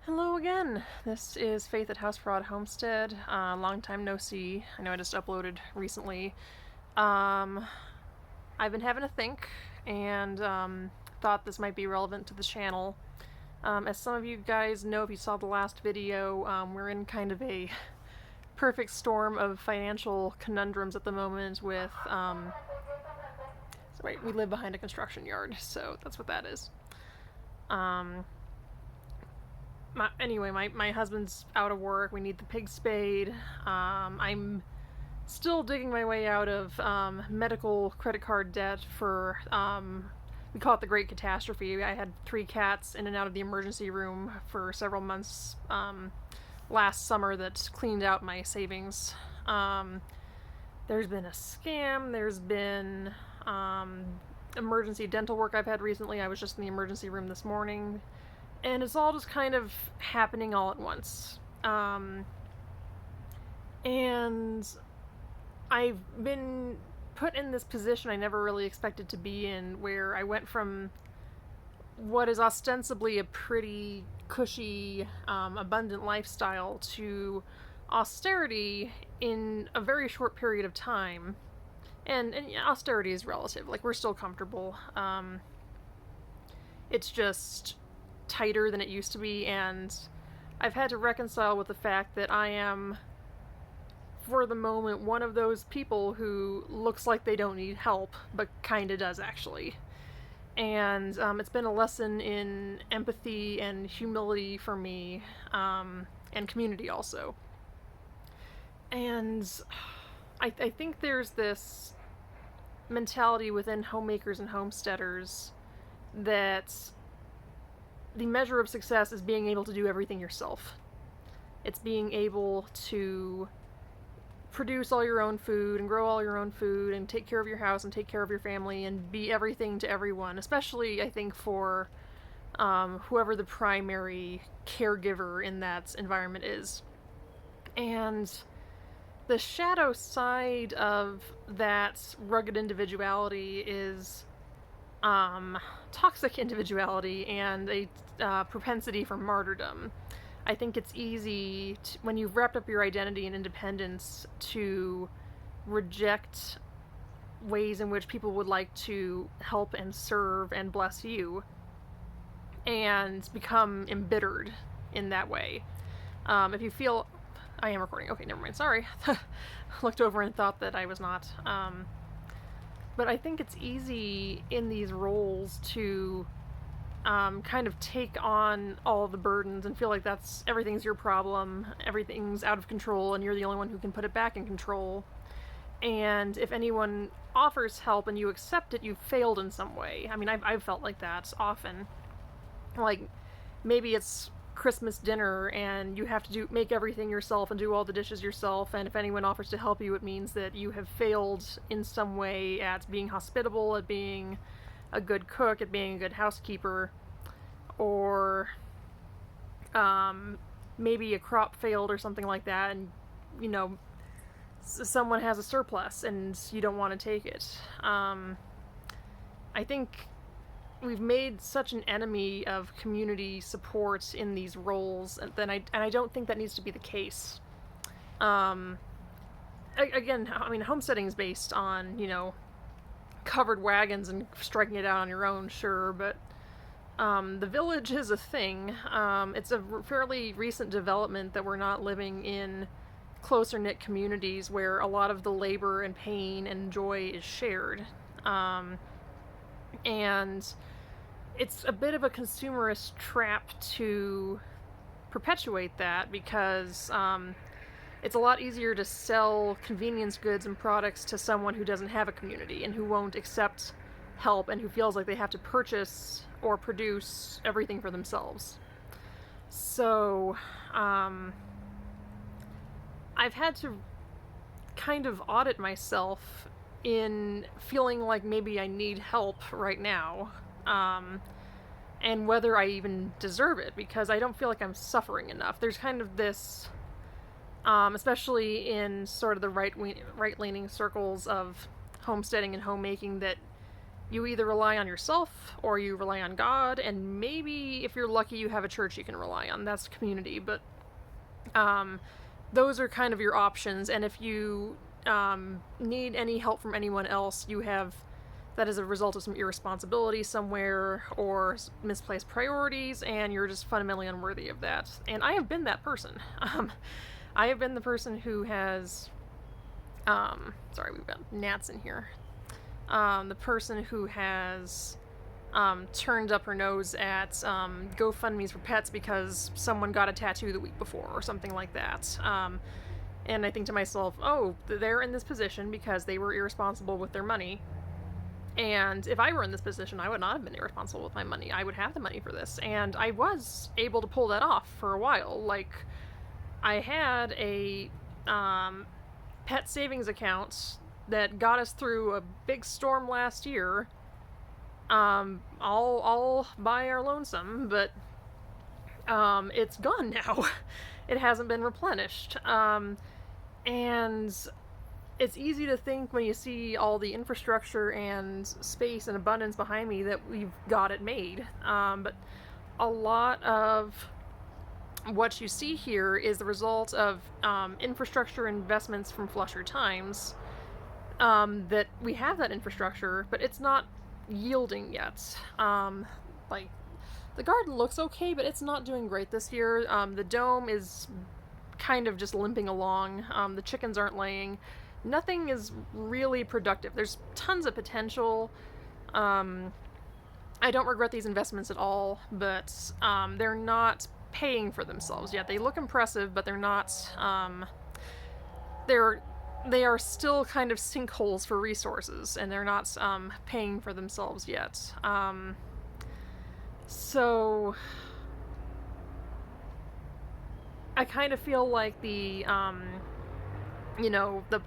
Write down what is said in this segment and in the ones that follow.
Hello again. This is Faith at House Fraud Homestead. Long time no see. I know I just uploaded recently. Um, I've been having a think and thought this might be relevant to the channel. As some of you guys know, if you saw the last video, we're in kind of a perfect storm of financial conundrums at the moment with. Right, we live behind a construction yard, so that's what that is. My husband's out of work. We need the pig spayed. I'm still digging my way out of medical credit card debt for, we call it the Great Catastrophe. I had 3 cats in and out of the emergency room for several months last summer that cleaned out my savings. There's been a scam. There's been emergency dental work I've had recently. I was just in the emergency room this morning. And it's all just kind of happening all at once. And I've been put in this position I never really expected to be in, where I went from what is ostensibly a pretty cushy, abundant lifestyle to austerity in a very short period of time. And austerity is relative. Like, we're still comfortable. It's just tighter than it used to be, and I've had to reconcile with the fact that I am, for the moment, one of those people who looks like they don't need help, but kinda does, actually. And it's been a lesson in empathy and humility for me, and community also. And I think there's this mentality within homemakers and homesteaders that the measure of success is being able to do everything yourself. It's being able to produce all your own food and grow all your own food and take care of your house and take care of your family and be everything to everyone, especially, I think, for whoever the primary caregiver in that environment is. And the shadow side of that rugged individuality is toxic individuality and a propensity for martyrdom. I think it's easy when you've wrapped up your identity in independence to reject ways in which people would like to help and serve and bless you, and become embittered in that way. If you feel... I am recording. Okay, never mind. Sorry. Looked over and thought that I was not. But I think it's easy in these roles to kind of take on all the burdens and feel like everything's your problem, everything's out of control, and you're the only one who can put it back in control. And if anyone offers help and you accept it, you've failed in some way. I mean, I've felt like that often. Like, maybe it's Christmas dinner and you have to make everything yourself and do all the dishes yourself, and if anyone offers to help you, it means that you have failed in some way at being hospitable, at being a good cook, at being a good housekeeper, or maybe a crop failed or something like that, and someone has a surplus and you don't want to take it. I think we've made such an enemy of community support in these roles, and I don't think that needs to be the case. Again, I mean, homesteading is based on, covered wagons and striking it out on your own, sure, but the village is a thing. It's a fairly recent development that we're not living in closer-knit communities where a lot of the labor and pain and joy is shared. And it's a bit of a consumerist trap to perpetuate that, because it's a lot easier to sell convenience goods and products to someone who doesn't have a community and who won't accept help and who feels like they have to purchase or produce everything for themselves. So I've had to kind of audit myself in feeling like maybe I need help right now, and whether I even deserve it, because I don't feel like I'm suffering enough. There's kind of this, especially in sort of the right-leaning circles of homesteading and homemaking, that you either rely on yourself or you rely on God, and maybe if you're lucky, you have a church you can rely on. That's community, but those are kind of your options. And if you need any help from anyone else, you have that as a result of some irresponsibility somewhere or misplaced priorities, and you're just fundamentally unworthy of that. And I have been that person. I have been the person who has. Sorry, we've got gnats in here. The person who has turned up her nose at GoFundMe's for pets because someone got a tattoo the week before or something like that. And I think to myself, oh, they're in this position because they were irresponsible with their money. And if I were in this position, I would not have been irresponsible with my money. I would have the money for this. And I was able to pull that off for a while. Like, I had a pet savings account that got us through a big storm last year. All by our lonesome, but it's gone now. It hasn't been replenished. And it's easy to think when you see all the infrastructure and space and abundance behind me that we've got it made. But a lot of what you see here is the result of infrastructure investments from flusher times. That we have that infrastructure, but it's not yielding yet. Like, the garden looks okay, but it's not doing great this year. The dome is kind of just limping along. The chickens aren't laying. Nothing is really productive. There's tons of potential. I don't regret these investments at all, but they're not paying for themselves yet. They look impressive, but they're not. They are still kind of sinkholes for resources, and they're not paying for themselves yet. So I kind of feel like the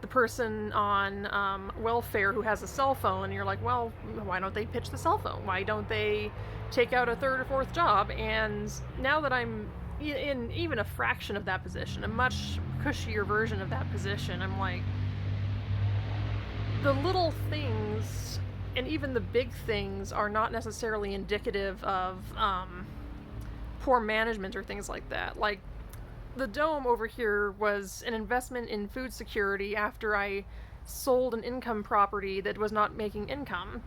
person on welfare who has a cell phone, and you're like, well, why don't they pitch the cell phone? Why don't they take out a third or fourth job? And now that I'm in even a fraction of that position, a much cushier version of that position, I'm like, the little things and even the big things are not necessarily indicative of poor management or things like that. Like, the dome over here was an investment in food security after I sold an income property that was not making income.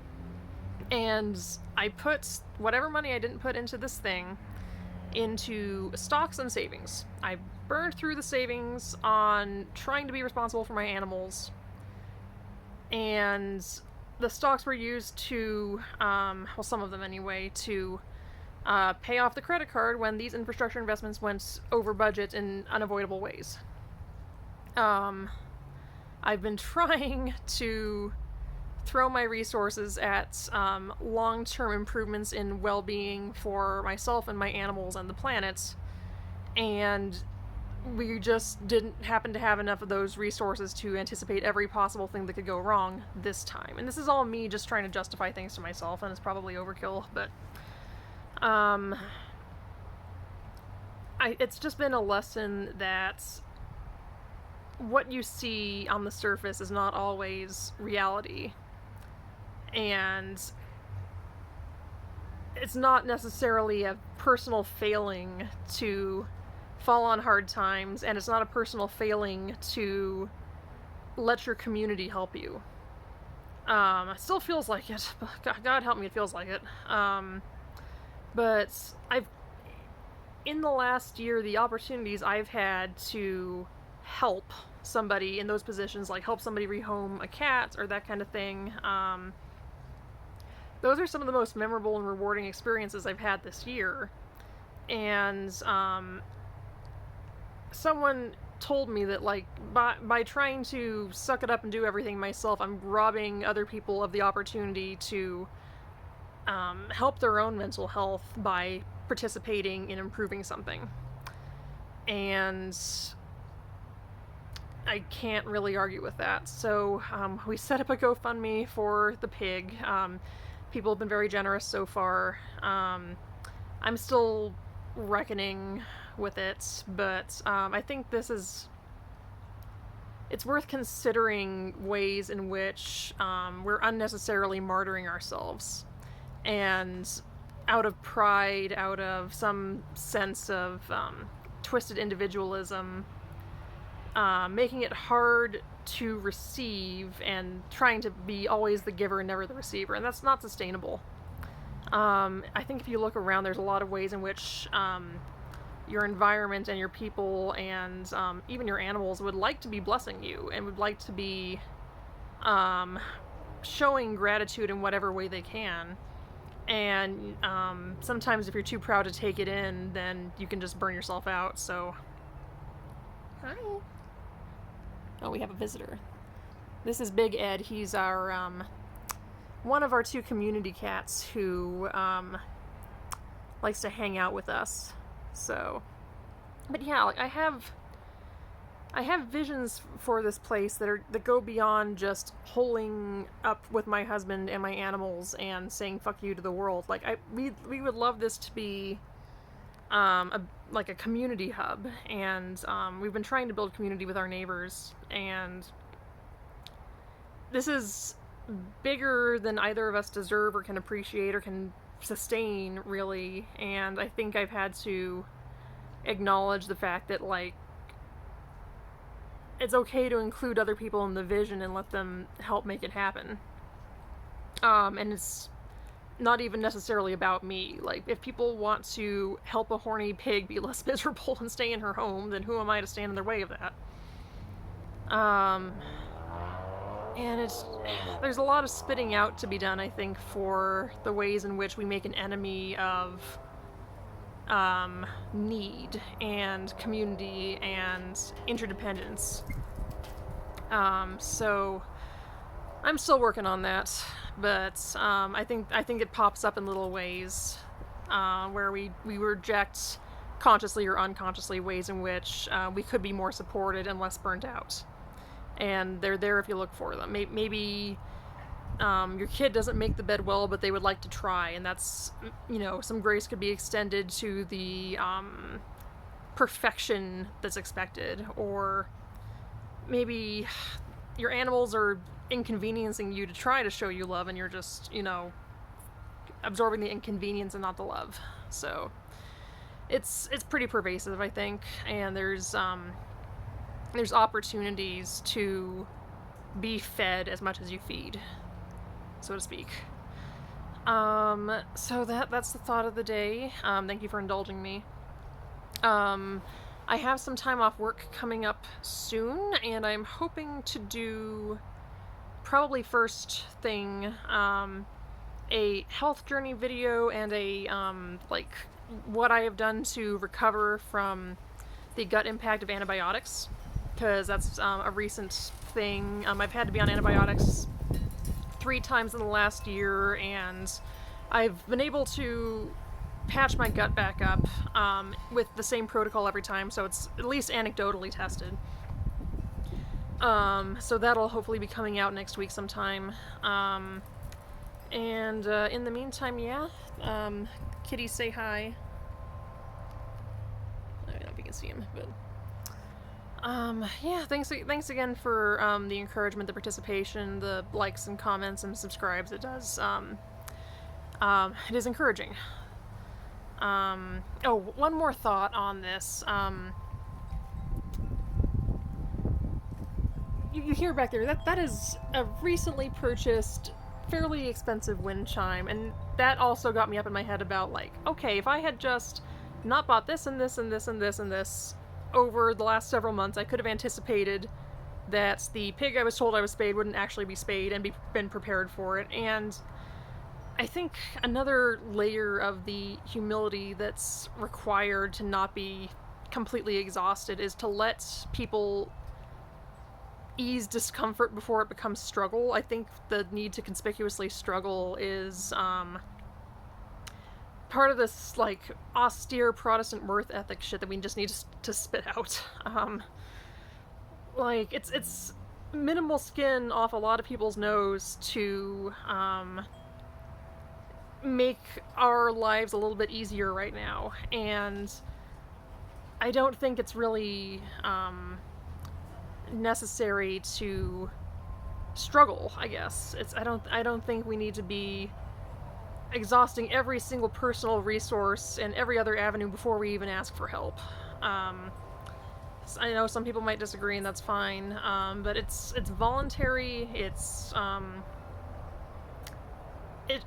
And I put whatever money I didn't put into this thing into stocks and savings. I burned through the savings on trying to be responsible for my animals. And the stocks were used to, some of them anyway, to pay off the credit card when these infrastructure investments went over budget in unavoidable ways. I've been trying to throw my resources at long-term improvements in well-being for myself and my animals and the planet, and we just didn't happen to have enough of those resources to anticipate every possible thing that could go wrong this time. And this is all me just trying to justify things to myself, and it's probably overkill, but it's just been a lesson that what you see on the surface is not always reality. And it's not necessarily a personal failing to fall on hard times, and it's not a personal failing to let your community help you. It still feels like it. God help me, it feels like it. But in the last year, the opportunities I've had to help somebody in those positions, like help somebody rehome a cat or that kind of thing, those are some of the most memorable and rewarding experiences I've had this year. And someone told me that, like, by trying to suck it up and do everything myself, I'm robbing other people of the opportunity to help their own mental health by participating in improving something. And I can't really argue with that. So we set up a GoFundMe for the pig. People have been very generous so far. I'm still reckoning with it, but I think this is it's worth considering ways in which we're unnecessarily martyring ourselves, and out of pride, out of some sense of twisted individualism, making it hard to receive and trying to be always the giver and never the receiver, and that's not sustainable. I think if you look around, there's a lot of ways in which your environment and your people and even your animals would like to be blessing you and would like to be showing gratitude in whatever way they can. And sometimes if you're too proud to take it in, then you can just burn yourself out. So, hi. Oh, we have a visitor. This is Big Ed. He's our one of our 2 community cats who likes to hang out with us. So, but yeah, like I have visions for this place that go beyond just holing up with my husband and my animals and saying fuck you to the world. Like we would love this to be like a community hub, and we've been trying to build community with our neighbors, and this is bigger than either of us deserve or can appreciate or can sustain, really. And I think I've had to acknowledge the fact that, like, it's okay to include other people in the vision and let them help make it happen. And it's not even necessarily about me. Like, if people want to help a horny pig be less miserable and stay in her home, then who am I to stand in their way of that? And there's a lot of spitting out to be done, I think, for the ways in which we make an enemy of need and community and interdependence. So I'm still working on that, but I think it pops up in little ways where we reject consciously or unconsciously ways in which we could be more supported and less burnt out. And they're there if you look for them. Maybe your kid doesn't make the bed well, but they would like to try, and that's, some grace could be extended to the perfection that's expected. Or maybe your animals are inconveniencing you to try to show you love, and you're just, absorbing the inconvenience and not the love. So it's pretty pervasive, I think, and there's opportunities to be fed as much as you feed, so to speak. So that's the thought of the day. Thank you for indulging me. I have some time off work coming up soon, and I'm hoping to do, probably first thing, a health journey video and a what I have done to recover from the gut impact of antibiotics, because that's a recent thing. I've had to be on antibiotics 3 times in the last year, and I've been able to patch my gut back up with the same protocol every time, so it's at least anecdotally tested. So that'll hopefully be coming out next week sometime. And in the meantime, yeah, kitties say hi. I don't know if you can see him, but yeah, thanks again for the encouragement, the participation, the likes and comments and subscribes. It does, it is encouraging. Oh, one more thought on this. You hear back there, that is a recently purchased, fairly expensive wind chime, and that also got me up in my head about, like, okay, if I had just not bought this and this and this and this and this over the last several months, I could have anticipated that the pig I was told I was spayed wouldn't actually be spayed and been prepared for it. And I think another layer of the humility that's required to not be completely exhausted is to let people ease discomfort before it becomes struggle. I think the need to conspicuously struggle is part of this, like, austere Protestant worth ethic shit that we just need to spit out. Like, it's minimal skin off a lot of people's nose to make our lives a little bit easier right now, and I don't think it's really necessary to struggle, I guess. I don't think we need to be exhausting every single personal resource and every other avenue before we even ask for help. Um, I know some people might disagree, and that's fine. But it's voluntary. It's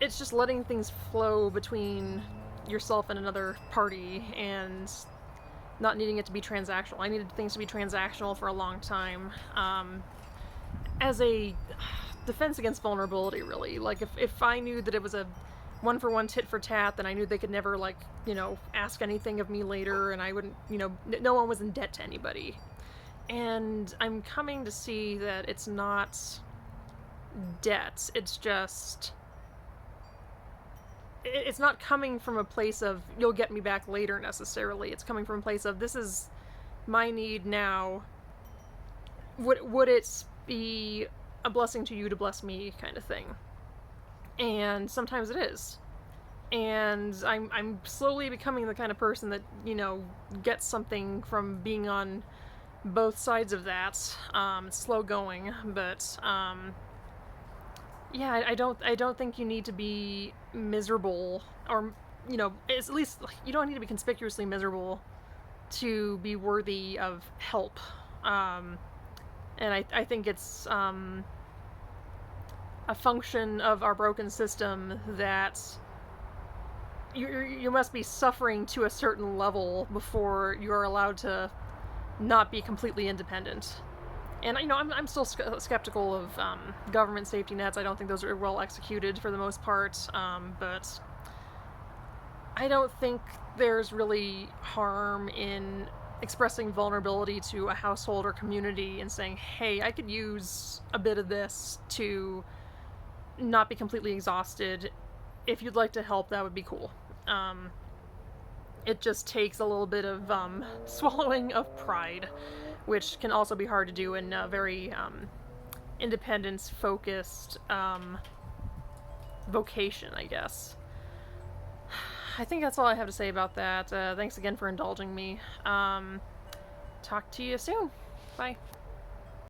just letting things flow between yourself and another party, and not needing it to be transactional. I needed things to be transactional for a long time. As a defense against vulnerability, really. Like, if I knew that it was a one for one tit for tat, then I knew they could never, like, ask anything of me later, and I wouldn't, no one was in debt to anybody. And I'm coming to see that it's not debt, it's not coming from a place of you'll get me back later necessarily. It's coming from a place of this is my need now. Would it be a blessing to you to bless me, kind of thing? And sometimes it is. And I'm slowly becoming the kind of person that gets something from being on both sides of that. It's slow going, but yeah, I don't think you need to be miserable, or at least you don't need to be conspicuously miserable to be worthy of help. And I think it's a function of our broken system that you must be suffering to a certain level before you are allowed to not be completely independent. And I'm still skeptical of government safety nets. I don't think those are well executed for the most part. But I don't think there's really harm in expressing vulnerability to a household or community and saying, hey, I could use a bit of this to not be completely exhausted. If you'd like to help, that would be cool. It just takes a little bit of swallowing of pride, which can also be hard to do in a very independence-focused vocation, I guess. I think that's all I have to say about that. Thanks again for indulging me. Talk to you soon. Bye.